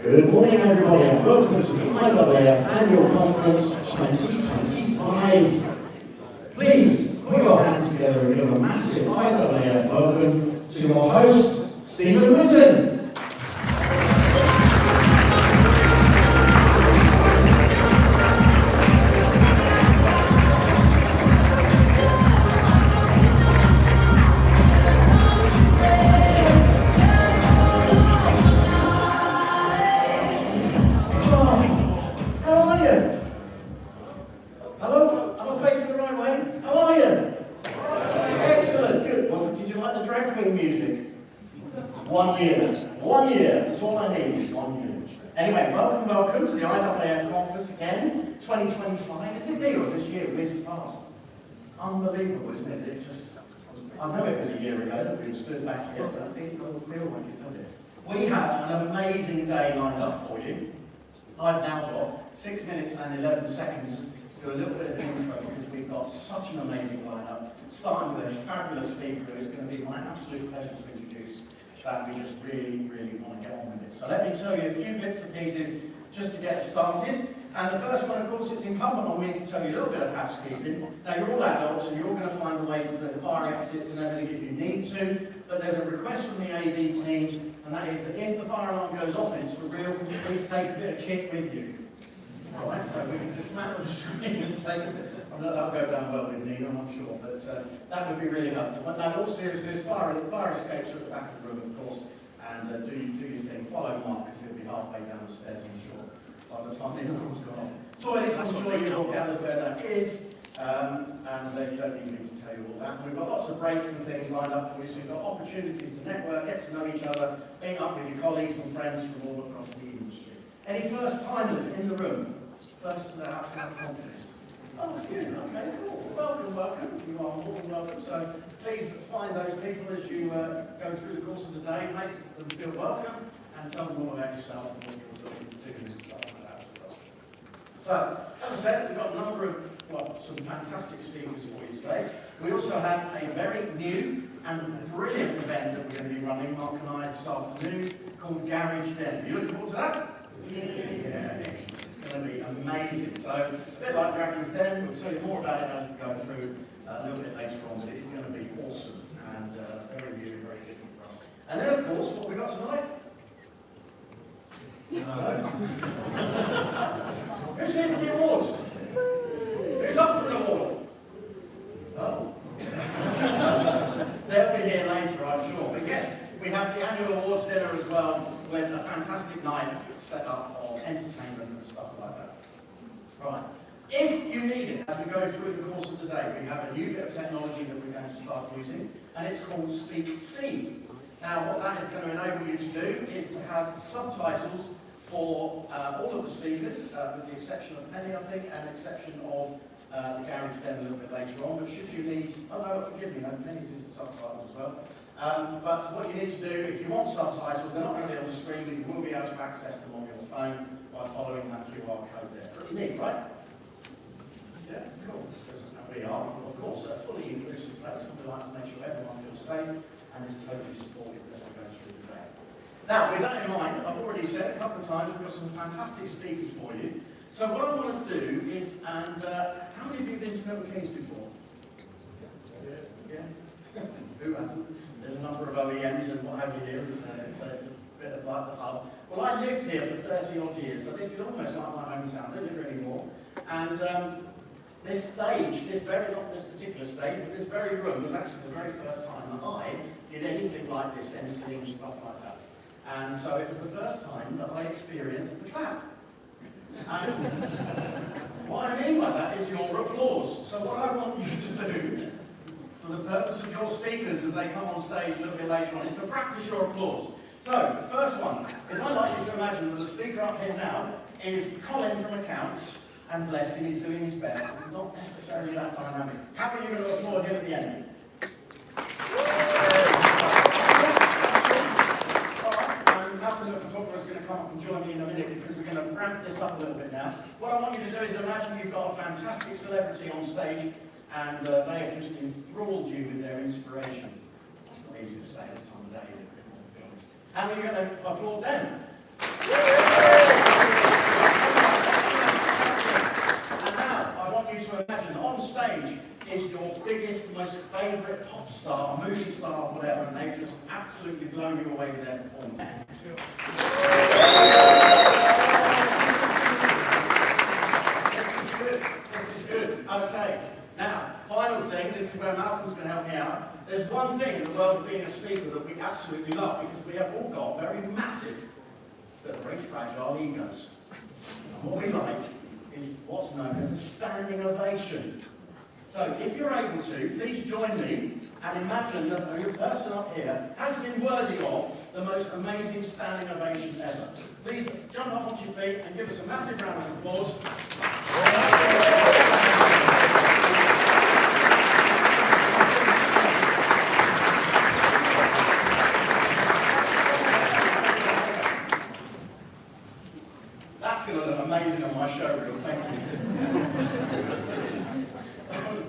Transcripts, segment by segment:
Good morning, everybody, and welcome to the IAAF Annual Conference 2025. Please put your hands together and give a massive IAAF welcome to our host, Stephen Whitton. Anyway, welcome to the IAAF conference again, 2025. Is it me or is this year whizzed past? Unbelievable, isn't it? I know it was a year ago that we stood back here, but it doesn't feel like it, does it? We have an amazing day lined up for you. I've now got 6 minutes and 11 seconds to do a little bit of intro because we've got such an amazing lineup, starting with a fabulous speaker who is going to be my absolute pleasure to introduce. That we just really want to get on with it. So let me tell you a few bits and pieces just to get us started. And the first one, of course, it's incumbent on me to tell you a little bit of housekeeping. Now, you're all adults and you're all going to find a way to the fire exits and everything if you need to, but there's a request from the AV team, and that is that if the fire alarm goes off and it's for real, please take a bit of kit with you. Alright, so we can dismantle the screen and take a bit. That'll go down well with Nina, I'm sure, but that would be really helpful. But now, all seriousness, fire escapes are at the back of the room, of course, and do your thing. Follow Mark, because he'll be halfway down the stairs, I'm sure, by the time the alarm's gone off. Toilets, I'm sure you've all gathered where that is, and you don't need me to tell you all that. We've got lots of breaks and things lined up for you, so you've got opportunities to network, get to know each other, meet up with your colleagues and friends from all across the industry. Any first-timers in the room? First to the conference? Oh, a few. Okay, cool. Welcome. You are more than welcome. So please find those people as you go through the course of the day, make them feel welcome, and tell them more about yourself and what you're doing and stuff like that as well. So, as I said, we've got a number of, some fantastic speakers for you today. We also have a very new and brilliant event that we're going to be running, Mark and I, this afternoon, called Garage Den. Are you looking forward to that? Yeah, excellent. It's going to be amazing. So, a bit like Dragon's Den, we'll tell you more about it as we go through a little bit later on, but it's going to be awesome and very new and very different for us. And then, of course, what we've got tonight? Who's here for the awards? Who's up for an award? Oh. They'll be here later, I'm sure. But yes, we have the annual awards dinner as well, with a fantastic night set up of entertainment and stuff like that. Right. If you need it, as we go through the course of the day, we have a new bit of technology that we're going to start using, and it's called Speak See. Now, what that is going to enable you to do is to have subtitles for all of the speakers, with the exception of Penny, I think, and the exception of the Garage Den a little bit later on. But should you need, oh no, forgive me, no, Penny's is the subtitles as well. But what you need to do, if you want subtitles, they're not going to be on the screen, but you will be able to access them on your phone by following that QR code there. Pretty neat, right? Yeah, cool. We are, of course, a fully inclusive place, and we like to make sure everyone feels safe and is totally supported as we go through the day. Now, with that in mind, I've already said a couple of times, we've got some fantastic speakers for you. So what I want to do is, and how many of you have been to Milton Keynes before? Yeah? Who hasn't? There's a number of OEMs and what have you here, isn't there? So it's a bit of like the hub. Well, I lived here for 30 odd years, so this is almost like my hometown. I don't live here anymore. And This stage, not this particular stage, but this very room was actually the very first time that I did anything like this, emceeing and stuff like that. And so it was the first time that I experienced the clap. And what I mean by that is your applause. So what I want you to do, for the purpose of your speakers as they come on stage a little bit later on, is to practice your applause. So, the first one is I'd like you to imagine that the speaker up here now is Colin from accounts, and bless him, he's doing his best. It's not necessarily that dynamic. How are you going to applaud him at the end? Malcolm, the photographer, is going to come up and join me in a minute because we're going to ramp this up a little bit now. What I want you to do is imagine you've got a fantastic celebrity on stage and they have just enthralled you with their inspiration. It's not easy to say this time of day, is it? To be honest. How are you going to applaud them? And now, I want you to imagine that on stage is your biggest, most favourite pop star, movie star, whatever, and they've just absolutely blown you away with their performance. This is good. Okay. Now, final thing, this is where Malcolm's going to help me out. There's one thing in the world of being a speaker that we absolutely love, because we have all got very massive, but very fragile egos. And what we like is what's known as a standing ovation. So, if you're able to, please join me and imagine that the person up here has been worthy of the most amazing standing ovation ever. Please jump up onto your feet and give us a massive round of applause. That's going to look amazing on my show reel, thank you.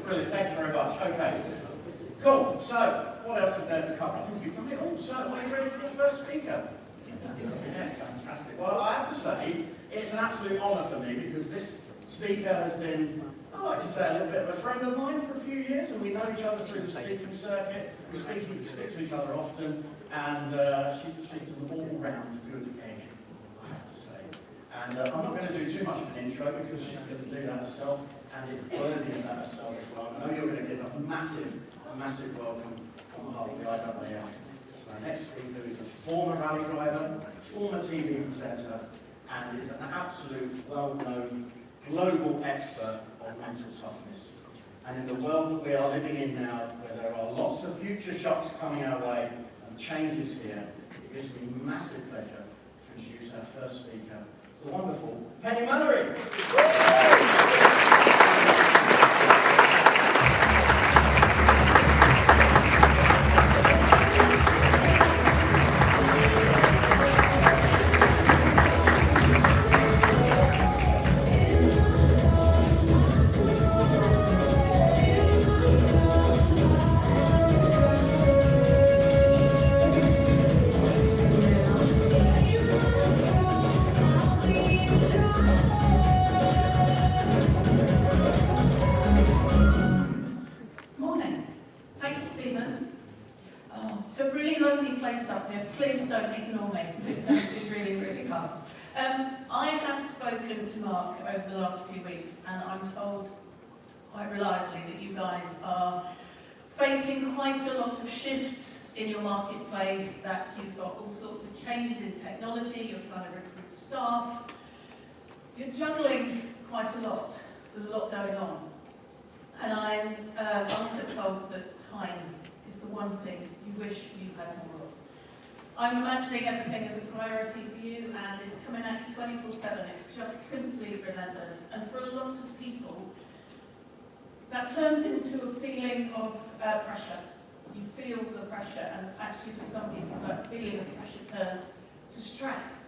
Brilliant, thank you very much. Okay, cool. So, what else is there to cover? I think we've done it all. So, are you ready for your first speaker? Yeah, fantastic. Well, I have to say, it's an absolute honour for me because this speaker has been, I like to say, a little bit of a friend of mine for a few years, and we know each other through the speaking circuit. We speak to each other often, and she's an all-round good egg, I have to say. And I'm not going to do too much of an intro because she doesn't do that herself, and is worthy of that herself as well. I know you're going to give a massive welcome on behalf of the IAAF. So our next speaker is a former rally driver, former TV presenter, and is an absolute well-known global expert on mental toughness. And in the world that we are living in now, where there are lots of future shocks coming our way and changes here, it gives me massive pleasure to introduce our first speaker, the wonderful Penny Mallory. Morning. Thank you, Stephen. Oh, it's a really lonely place up here. Please don't ignore me, because it's going to be really, really hard. I have spoken to Mark over the last few weeks, and I'm told quite reliably that you guys are facing quite a lot of shifts in your marketplace, that you've got all sorts of changes in technology, you're trying to recruit staff, you're juggling quite a lot, with a lot going on. And I'm also told that time is the one thing you wish you had more of. I'm imagining everything as a priority for you, and it's coming at you 24/7. It's just simply relentless. And for a lot of people, that turns into a feeling of pressure. You feel the pressure, and actually for some people, that feeling of pressure turns to stress.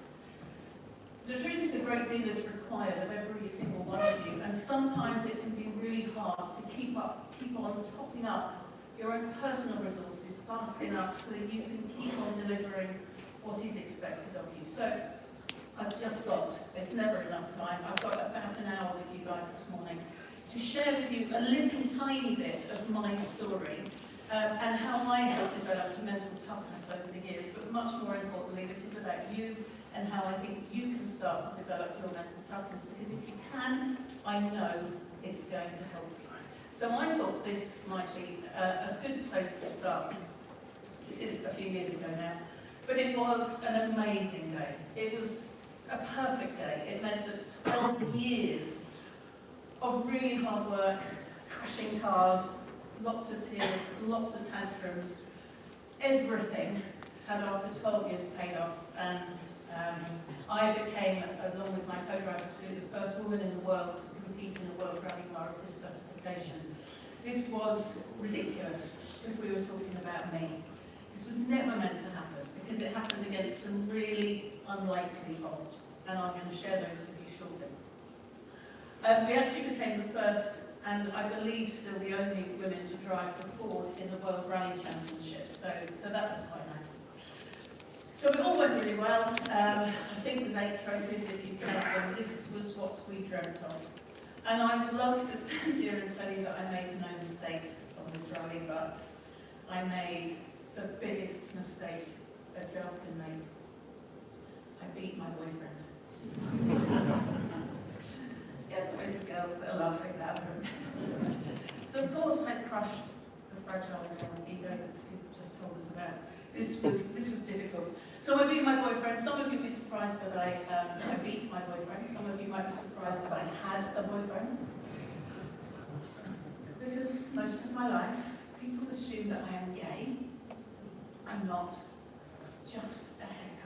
The truth is, a great deal is required of every single one of you, and sometimes it can be really hard to keep on topping up your own personal resources fast enough so that you can keep on delivering what is expected of you. So, there's never enough time, I've got about an hour with you guys this morning to share with you a little tiny bit of my story and how I have developed mental toughness over the years, but much more importantly, this is about you and how I think you can start to develop your mental toughness, because if you can, I know it's going to help you. So I thought this might be a good place to start. This is a few years ago now, but it was an amazing day. It was a perfect day. It meant that 12 years of really hard work, crashing cars, lots of tears, lots of tantrums, everything had after 12 years paid off, and I became, along with my co-driver Sue, the first woman in the world to compete in a World Rally Car of this specification. This was ridiculous, because we were talking about me. This was never meant to happen, because it happened against some really unlikely odds, and I'm going to share those with you shortly. We actually became the first, and I believe still the only women to drive for Ford in the World Rally Championship, so that was quite nice. So it all went really well. I think there's 8 trophies if you count them. This was what we dreamt of. And I would love to stand here and tell you that I made no mistakes on this rally, but I made the biggest mistake a girl can make. I beat my boyfriend. Yeah, it's always the girls that are laughing louder. So of course I crushed the fragile ego that Steve just told us about. This was difficult. So I beat my boyfriend. Some of you will be surprised that I beat my boyfriend. Some of you might be surprised that I had a boyfriend. Because most of my life, people assume that I am gay. I'm not. It's just a haircut.